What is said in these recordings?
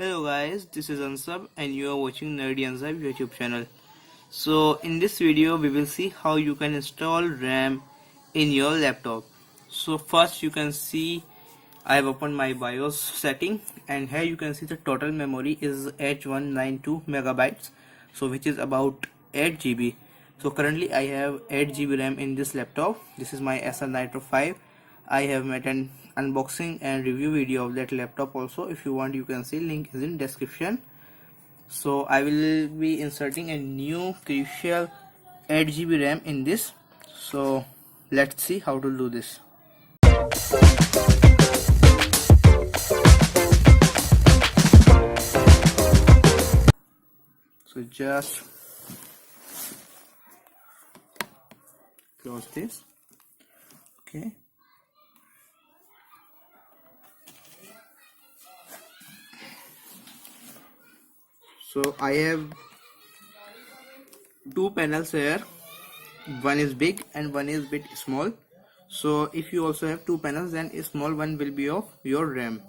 Hello guys, this is Ansab and you are watching Nerdy Ansab YouTube channel. So in this video we will see how you can install RAM in your laptop. So first you can see I have opened my BIOS setting and here you can see the total memory is 8192 megabytes, so which is about 8 GB. So currently I have 8 GB RAM in this laptop. This is my Acer Nitro 5. I have made an unboxing and review video of that laptop also. If you want you can see, link is in description. So I will be inserting a new crucial 8 GB RAM in this. So let's see how to do this. So just close this. Okay. So I have two panels here. One is big and one is bit small. So if you also have two panels, then a small one will be of your RAM.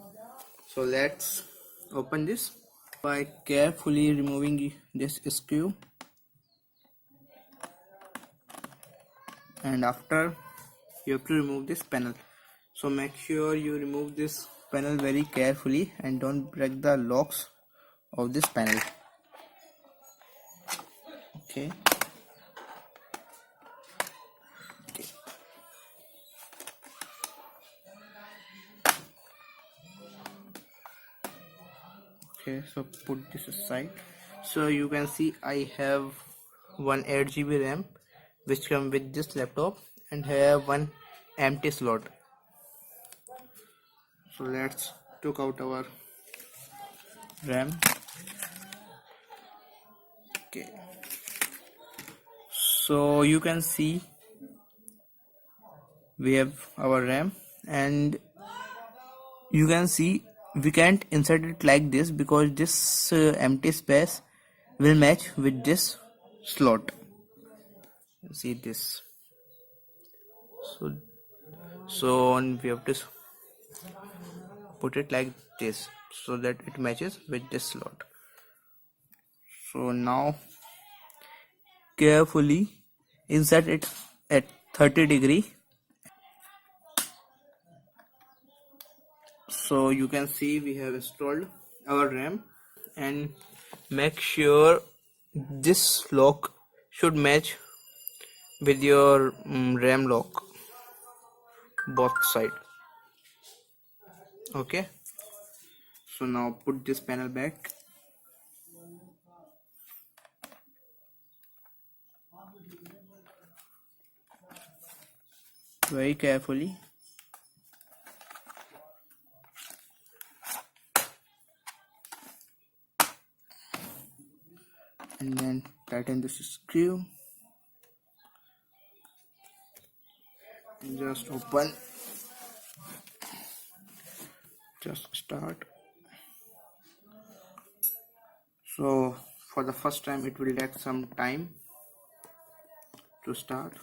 So let's open this by carefully removing this screw, and after you have to remove this panel. So make sure you remove this panel very carefully and don't break the locks of this panel. Okay. Okay, so put this aside. So you can see I have one 8 GB RAM which come with this laptop and have one empty slot. So let's take out our RAM. Okay, so you can see we have our RAM, and you can see we can't insert it like this because this empty space will match with this slot. See this. So we have to put it like this so that it matches with this slot. So now carefully insert it at 30°. So you can see we have installed our RAM, and make sure this lock should match with your RAM lock, both side. Okay, so now put this panel back. Very carefully. And then tighten this screw. Just open. Just start. So for the first time it will take some time to start.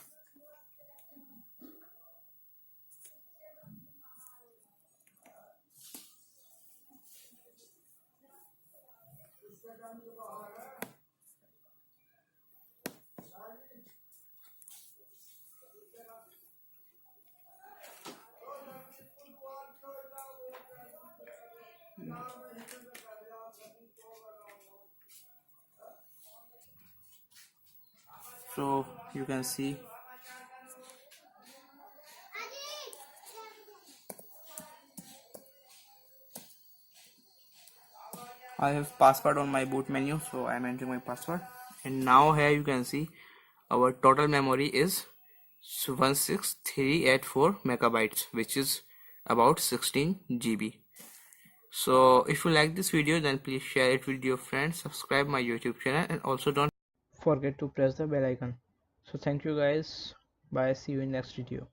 So you can see I have password on my boot menu, so I am entering my password, and now here you can see our total memory is 16384 megabytes, which is about 16 GB. So if you like this video, then please share it with your friends, subscribe my YouTube channel, and also don't forget to press the bell icon. So thank you guys, bye, see you in next video.